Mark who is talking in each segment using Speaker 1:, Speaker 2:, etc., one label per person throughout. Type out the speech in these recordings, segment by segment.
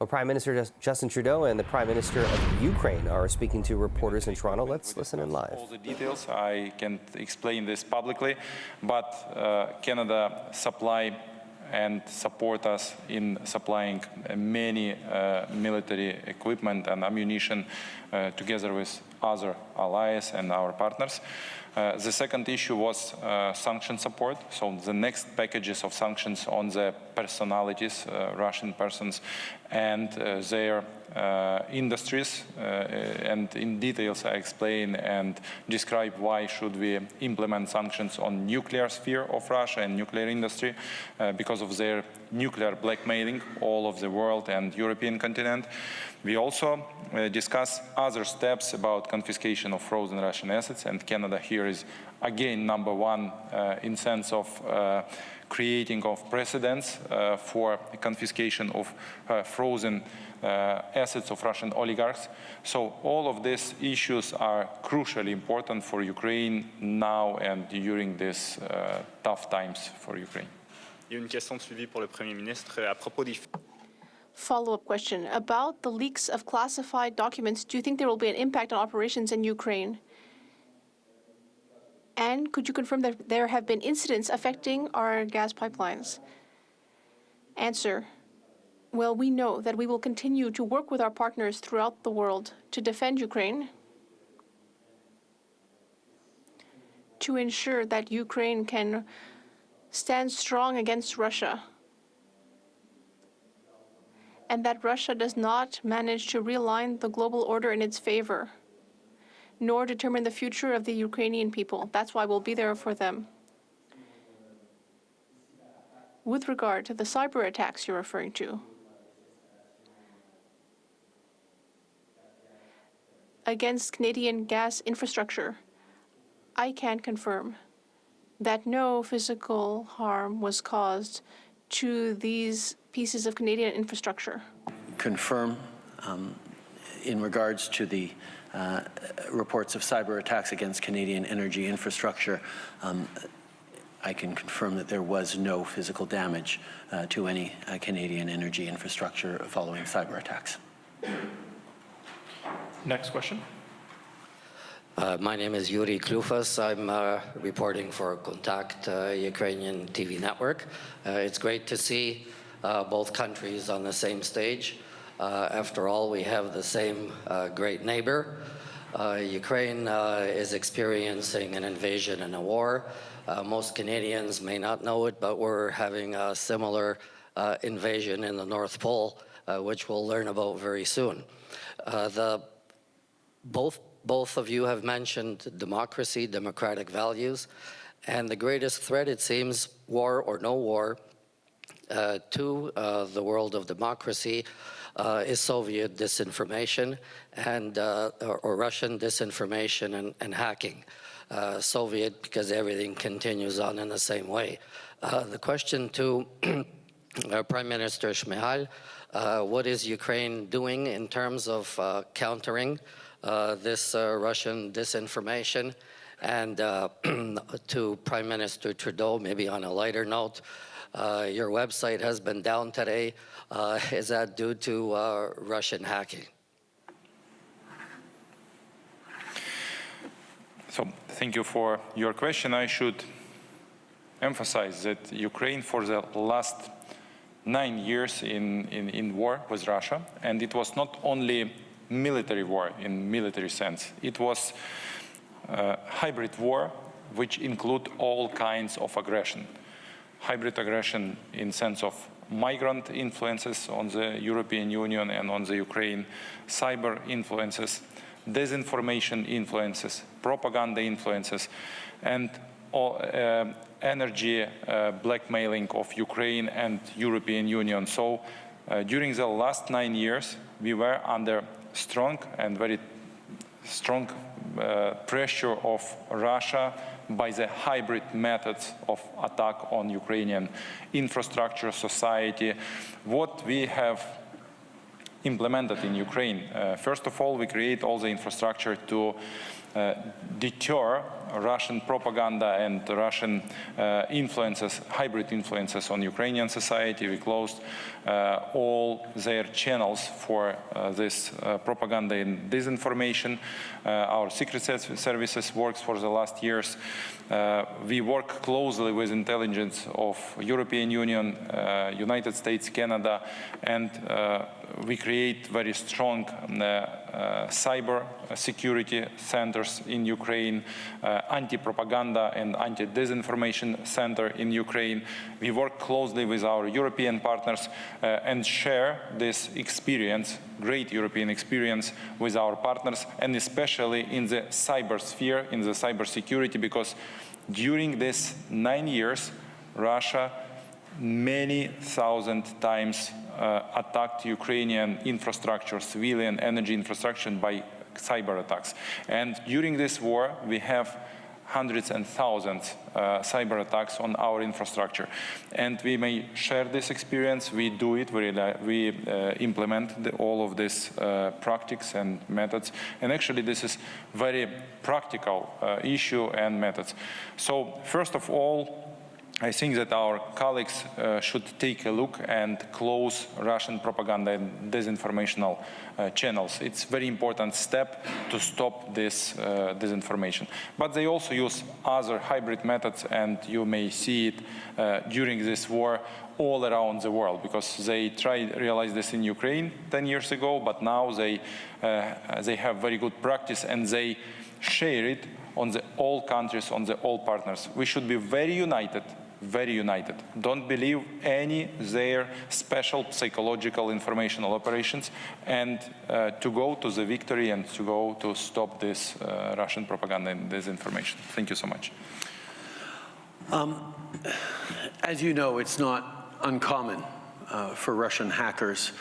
Speaker 1: Well, Prime Minister Justin Trudeau and the Prime Minister of Ukraine are speaking to reporters in Toronto. Let's listen in live.
Speaker 2: All the details, I can't explain this publicly, but Canada supply and support us in supplying many military equipment and ammunition together with other allies and our partners. The second issue was sanction support. So the next packages of sanctions on the personalities, Russian persons, and their industries, and in details I explain and describe why should we implement sanctions on nuclear sphere of Russia and nuclear industry because of their nuclear blackmailing all of the world and European continent. We also discuss other steps about confiscation of frozen Russian assets, and Canada here is again number one in sense of creating of precedents for confiscation of frozen assets of Russian oligarchs. So all of these issues are crucially important for Ukraine now and during these tough times for Ukraine.
Speaker 3: Il y a une question de suivi pour le Premier ministre à propos des...
Speaker 4: Follow-up question. About the leaks of classified documents, do you think there will be an impact on operations in Ukraine? And could you confirm that there have been incidents affecting our gas pipelines? Answer. Well, we know that we will continue to work with our partners throughout the world to defend Ukraine, to ensure that Ukraine can stand strong against Russia, and that Russia does not manage to realign the global order in its favor, nor determine the future of the Ukrainian people. That's why we'll be there for them. With regard to the cyber attacks you're referring to, against Canadian gas infrastructure, I can confirm that no physical harm was caused to these pieces of Canadian infrastructure.
Speaker 5: Confirm in regards to the reports of cyber attacks against Canadian energy infrastructure, I can confirm that there was no physical damage to any Canadian energy infrastructure following cyber attacks.
Speaker 6: Next question.
Speaker 7: My name is Yuri Klufas. I'm reporting for Kontakt, Ukrainian TV network. It's great to see both countries on the same stage. After all, we have the same great neighbor. Ukraine is experiencing an invasion and a war. Most Canadians may not know it, but we're having a similar invasion in the North Pole, which we'll learn about very soon. Both of you have mentioned democracy, democratic values, and the greatest threat, it seems, war or no war, to the world of democracy is Soviet disinformation and or Russian disinformation and hacking. Soviet, because everything continues on in the same way. The question to Prime Minister Shmyhal, what is Ukraine doing in terms of countering this Russian disinformation? And to Prime Minister Trudeau, maybe on a lighter note, your website has been down today. Is that due to Russian hacking?
Speaker 2: So thank you for your question. I should emphasize that Ukraine for the last 9 years in war with Russia, and it was not only military war in military sense. It was a hybrid war which include all kinds of aggression. Hybrid aggression in sense of migrant influences on the European Union and on the Ukraine, cyber influences, disinformation influences, propaganda influences, and energy blackmailing of Ukraine and European Union. So during the last 9 years, we were under strong and very strong pressure of Russia by the hybrid methods of attack on Ukrainian infrastructure, society. What we have implemented in Ukraine, first of all, we create all the infrastructure to deter Russian propaganda and Russian influences, hybrid influences on Ukrainian society. We closed all their channels for this propaganda and disinformation. Our secret services works for the last years. We work closely with intelligence of European Union, United States, Canada, and we create very strong cyber security centers in Ukraine, anti-propaganda and anti-disinformation center in Ukraine. We work closely with our European partners and share this experience, great European experience, with our partners, and especially in the cyber sphere, in the cyber security, because during these 9 years, Russia many thousand times attacked Ukrainian infrastructure, civilian energy infrastructure by cyber attacks. And during this war, we have hundreds and thousands cyber attacks on our infrastructure. And we may share this experience, we do it, we implement all of these practices and methods. And actually this is very practical issue and methods. So first of all, I think that our colleagues should take a look and close Russian propaganda and disinformational channels. It's a very important step to stop this disinformation. But they also use other hybrid methods, and you may see it during this war all around the world, because they tried to realize this in Ukraine 10 years ago, but now they have very good practice and they share it on all countries, on all partners. We should be very united. Very united. Don't believe any their special psychological informational operations, and to go to the victory and to go to stop this Russian propaganda and disinformation. Thank you so much.
Speaker 5: As you know, it's not uncommon for Russian hackers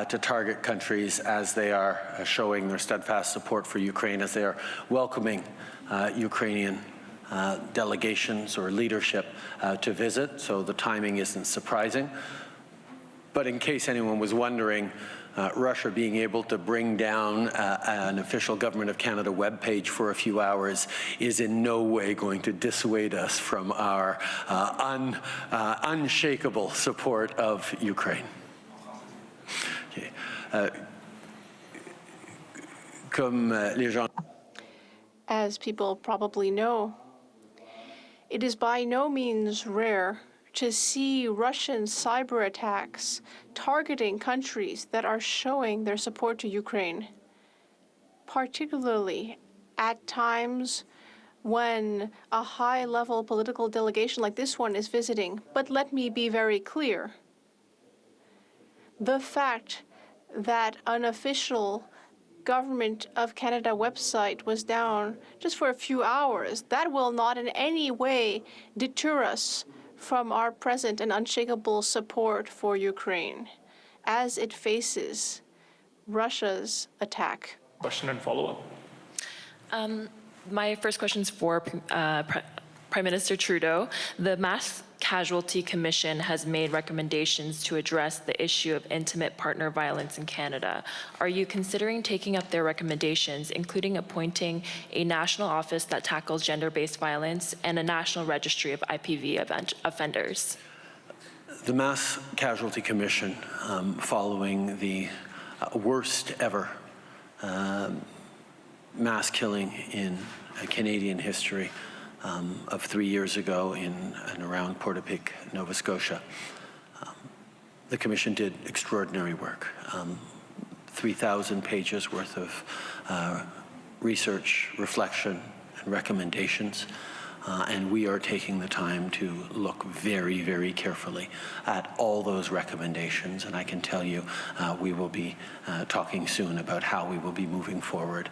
Speaker 5: to target countries as they are showing their steadfast support for Ukraine, as they are welcoming Ukrainian delegations or leadership to visit, so the timing isn't surprising. But in case anyone was wondering, Russia being able to bring down an official Government of Canada webpage for a few hours is in no way going to dissuade us from our unshakable support of Ukraine. Okay.
Speaker 4: As people probably know, it is by no means rare to see Russian cyber attacks targeting countries that are showing their support to Ukraine, particularly at times when a high-level political delegation like this one is visiting. But let me be very clear. The fact that an official Government of Canada website was down just for a few hours, that will not in any way deter us from our present and unshakable support for Ukraine as it faces Russia's attack.
Speaker 6: Question and follow-up.
Speaker 8: My first question is for Prime Minister Trudeau. The Mass Casualty Commission has made recommendations to address the issue of intimate partner violence in Canada. Are you considering taking up their recommendations, including appointing a national office that tackles gender-based violence and a national registry of IPV offenders?
Speaker 5: The Mass Casualty Commission, following the worst ever mass killing in Canadian history, of 3 years ago in and around Portapique, Nova Scotia. The Commission did extraordinary work. 3,000 pages worth of research, reflection, and recommendations. And we are taking the time to look very, very carefully at all those recommendations. And I can tell you we will be talking soon about how we will be moving forward,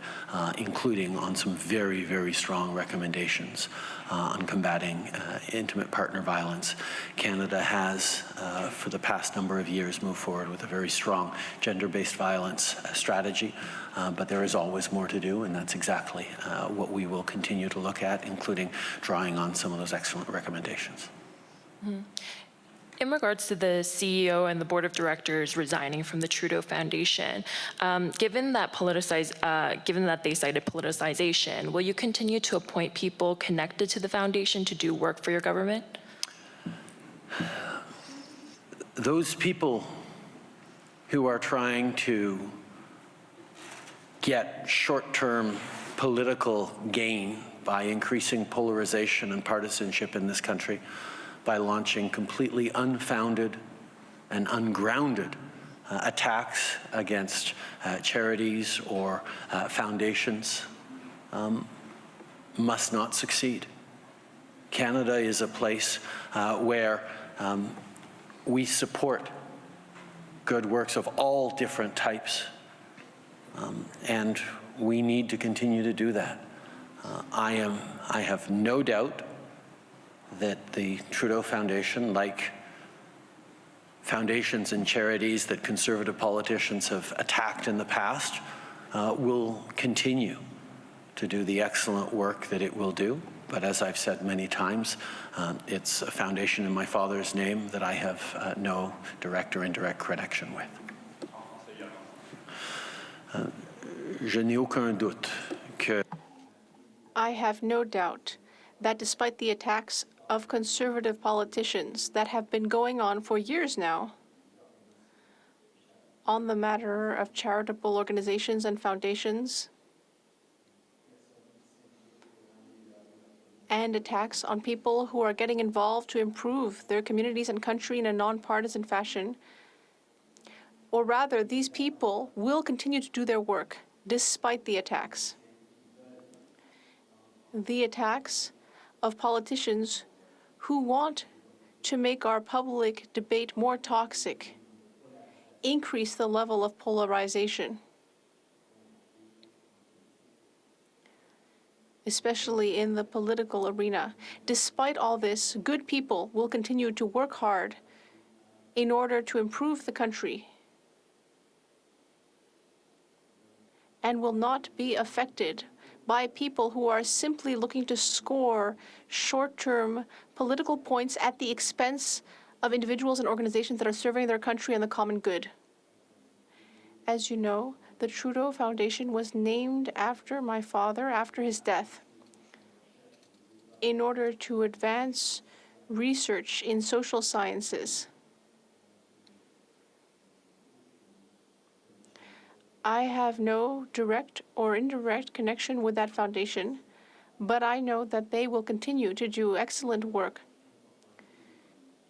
Speaker 5: including on some very, very strong recommendations on combating intimate partner violence. Canada has, for the past number of years, moved forward with a very strong gender-based violence strategy. But there is always more to do, and that's exactly what we will continue to look at, including drawing on some of those excellent recommendations.
Speaker 8: Mm-hmm. In regards to the CEO and the board of directors resigning from the Trudeau Foundation, given that they cited politicization, will you continue to appoint people connected to the foundation to do work for your government?
Speaker 5: Those people who are trying to get short-term political gain by increasing polarization and partisanship in this country, by launching completely unfounded and ungrounded attacks against charities or foundations, must not succeed. Canada is a place where we support good works of all different types, and we need to continue to do that. I have no doubt that the Trudeau Foundation, like foundations and charities that Conservative politicians have attacked in the past, will continue to do the excellent work that it will do. But as I've said many times, it's a foundation in my father's name that I have no direct or indirect connection with. Je n'ai aucun doute que
Speaker 4: I have no doubt that despite the attacks of Conservative politicians that have been going on for years now on the matter of charitable organizations and foundations, and attacks on people who are getting involved to improve their communities and country in a nonpartisan fashion, or rather, these people will continue to do their work despite the attacks. The attacks of politicians who want to make our public debate more toxic, increase the level of polarization, especially in the political arena. Despite all this, good people will continue to work hard in order to improve the country and will not be affected by people who are simply looking to score short-term political points at the expense of individuals and organizations that are serving their country and the common good. As you know, the Trudeau Foundation was named after my father after his death in order to advance research in social sciences. I have no direct or indirect connection with that foundation, but I know that they will continue to do excellent work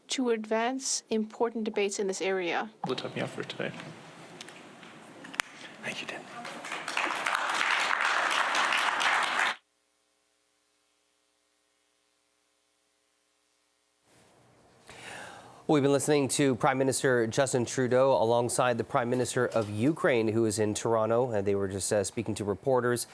Speaker 4: to advance important debates in this area.
Speaker 3: All the time you have for today.
Speaker 5: Thank you, Dan.
Speaker 1: We've been listening to Prime Minister Justin Trudeau alongside the Prime Minister of Ukraine, who is in Toronto. They were just speaking to reporters.